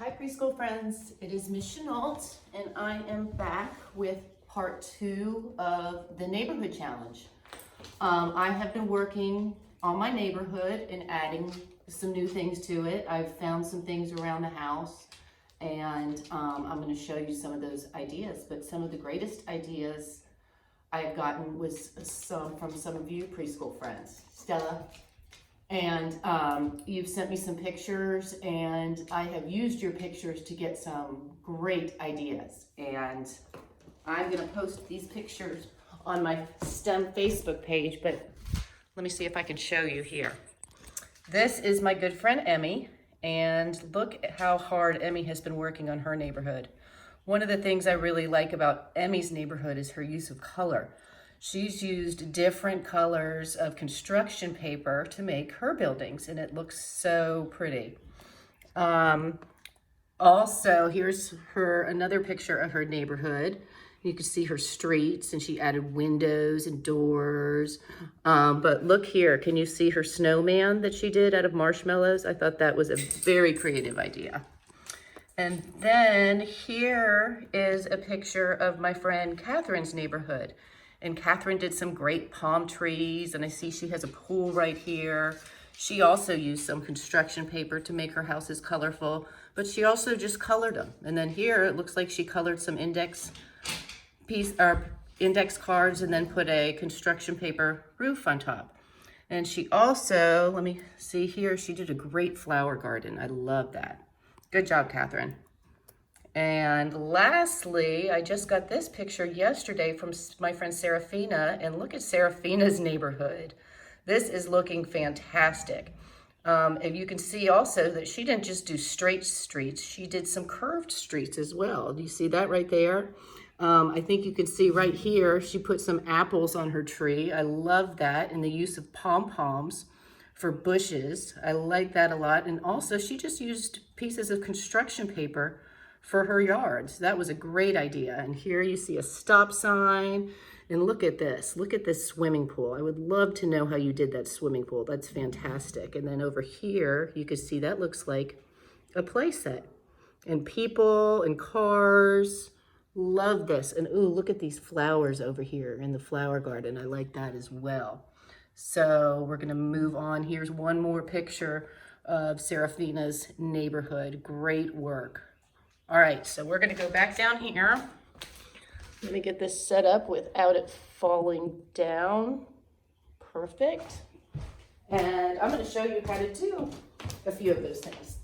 Hi preschool friends, it is Miss Chenault and I am back with part 2 of the neighborhood challenge. I have been working on my neighborhood and adding some new things to it. I've found some things around the house and I'm going to show you some of those ideas, but some of the greatest ideas I've gotten was from some of you preschool friends. Stella, and you've sent me some pictures and I have used your pictures to get some great ideas. And I'm gonna post these pictures on my STEM Facebook page, but let me see if I can show you here. This is my good friend Emmy, and look at how hard Emmy has been working on her neighborhood. One of the things I really like about Emmy's neighborhood is her use of color. She's used different colors of construction paper to make her buildings, and it looks so pretty. Also, here's another picture of her neighborhood. You can see her streets, and she added windows and doors. But look here, can you see her snowman that she did out of marshmallows? I thought that was a very creative idea. And then here is a picture of my friend Catherine's neighborhood. And Catherine did some great palm trees, and I see she has a pool right here. She also used some construction paper to make her houses colorful, but she also just colored them. And then here it looks like she colored some index cards and then put a construction paper roof on top. And she also, let me see here, she did a great flower garden. I love that. Good job, Catherine. And lastly, I just got this picture yesterday from my friend Serafina, and look at Serafina's neighborhood. This is looking fantastic. And you can see also that she didn't just do straight streets, she did some curved streets as well. Do you see that right there? I think you can see right here, she put some apples on her tree. I love that, and the use of pom-poms for bushes. I like that a lot. And also she just used pieces of construction paper for her yards. That was a great idea. And here you see a stop sign, and look at this swimming pool. I would love to know how you did that swimming pool. That's fantastic. And then over here, you can see that looks like a play set, and people and cars. Love this. And ooh, look at these flowers over here in the flower garden. I like that as well. So we're gonna move on. Here's one more picture of Serafina's neighborhood. Great work. All right, so we're gonna go back down here. Let me get this set up without it falling down. Perfect. And I'm gonna show you how to do a few of those things.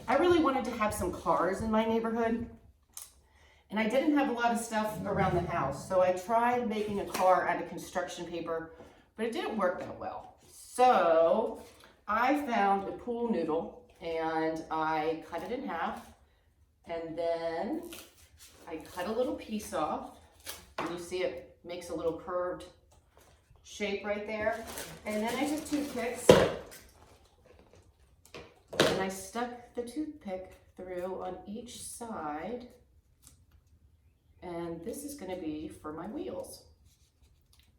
I really wanted to have some cars in my neighborhood, and I didn't have a lot of stuff around the house. So I tried making a car out of construction paper, but it didn't work that well. So I found a pool noodle and I cut it in half. And then I cut a little piece off, and you see it makes a little curved shape right there. And then I took toothpicks and I stuck the toothpick through on each side. And this is going to be for my wheels.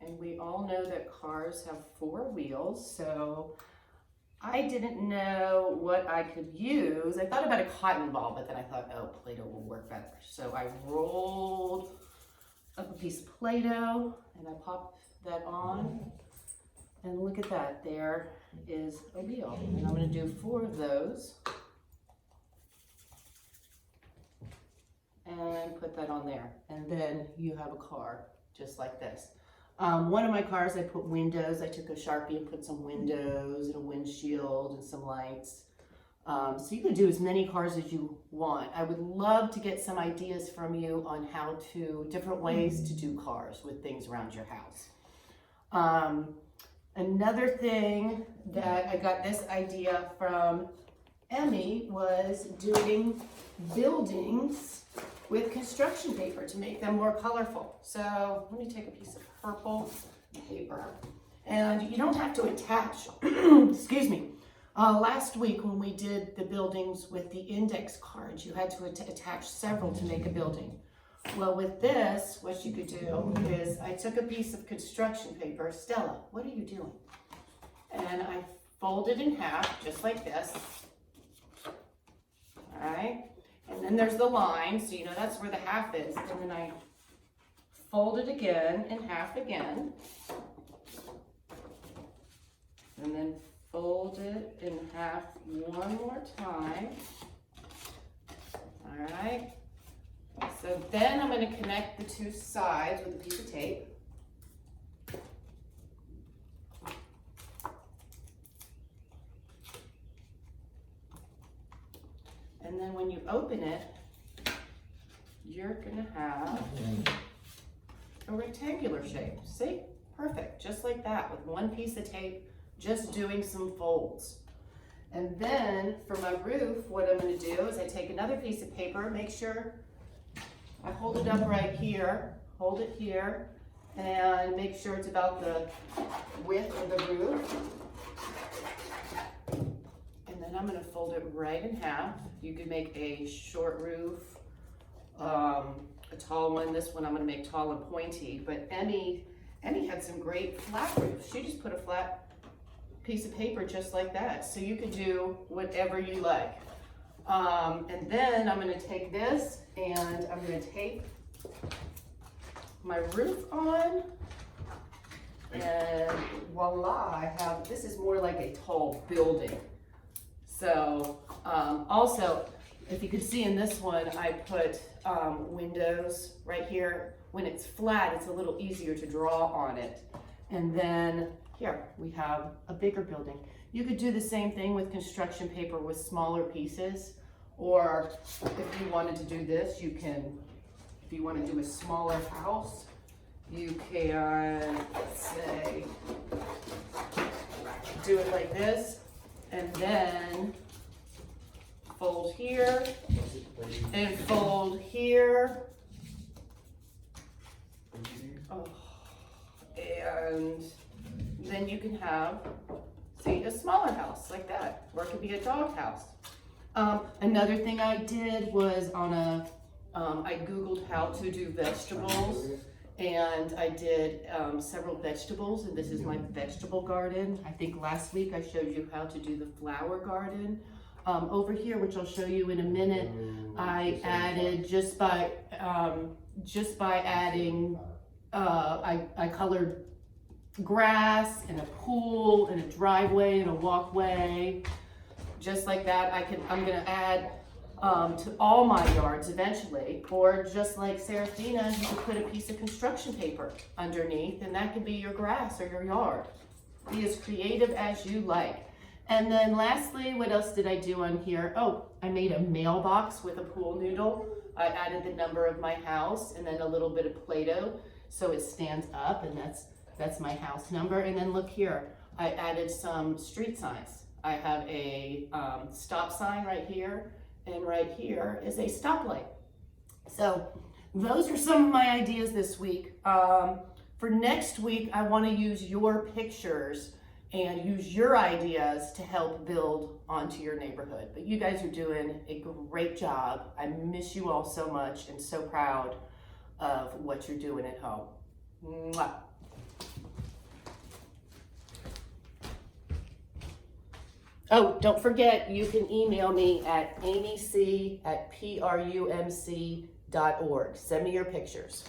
And we all know that cars have 4 wheels, so I didn't know what I could use. I thought about a cotton ball, but then I thought, oh, Play-Doh will work better. So I rolled up a piece of Play-Doh and I popped that on. And look at that, there is a wheel. And I'm gonna do 4 of those. And put that on there. And then you have a car just like this. One of my cars, I put windows. I took a Sharpie and put some windows and a windshield and some lights. So you can do as many cars as you want. I would love to get some ideas from you on different ways to do cars with things around your house. Another thing that I got this idea from Emmy was doing buildings with construction paper to make them more colorful. So let me take a piece of purple paper, and you don't have to attach, excuse me. Last week when we did the buildings with the index cards, you had to attach several to make a building. Well, with this, what you could do is I took a piece of construction paper. Stella, what are you doing? And I folded in half, just like this. All right, and then there's the line, so you know that's where the half is, and then I fold it again in half again, and then fold it in half one more time. All right, so then I'm going to connect the two sides with a piece of tape. And then when you open it, you're gonna have a rectangular shape. See? Perfect, just like that, with one piece of tape, just doing some folds. And then for my roof, what I'm gonna do is I take another piece of paper, make sure I hold it up right here, hold it here, and make sure it's about the width of the roof. And then I'm gonna fold it right in half. You could make a short roof, a tall one. This one I'm gonna make tall and pointy, but Emmy had some great flat roofs. She just put a flat piece of paper just like that. So you could do whatever you like. And then I'm gonna take this and I'm gonna tape my roof on. And voila, I have, this is more like a tall building. So also, if you can see in this one, I put windows right here. When it's flat, it's a little easier to draw on it. And then here, we have a bigger building. You could do the same thing with construction paper with smaller pieces. Or if you wanted to do this, you can, if you want to do a smaller house, you can, let's say, do it like this. And then fold here and fold here. Oh, and then you can have, see, a smaller house like that, or it could be a dog house. Another thing I did was on I Googled how to do vegetables. And I did several vegetables, and this is my vegetable garden. I think last week I showed you how to do the flower garden. Over here, which I'll show you in a minute, I added just by adding, I colored grass and a pool and a driveway and a walkway, just like that. I'm gonna add to all my yards eventually, or just like Serafina, you could put a piece of construction paper underneath, and that could be your grass or your yard. Be as creative as you like. And then lastly, what else did I do on here? Oh, I made a mailbox with a pool noodle. I added the number of my house and then a little bit of Play-Doh so it stands up, and that's my house number. And then look here, I added some street signs. I have a stop sign right here, and right here is a stoplight. So those are some of my ideas this week. For next week, I want to use your pictures and use your ideas to help build onto your neighborhood. But you guys are doing a great job. I miss you all so much and so proud of what you're doing at home. Mwah. Oh, don't forget, you can email me at amyc@prumc.org. Send me your pictures.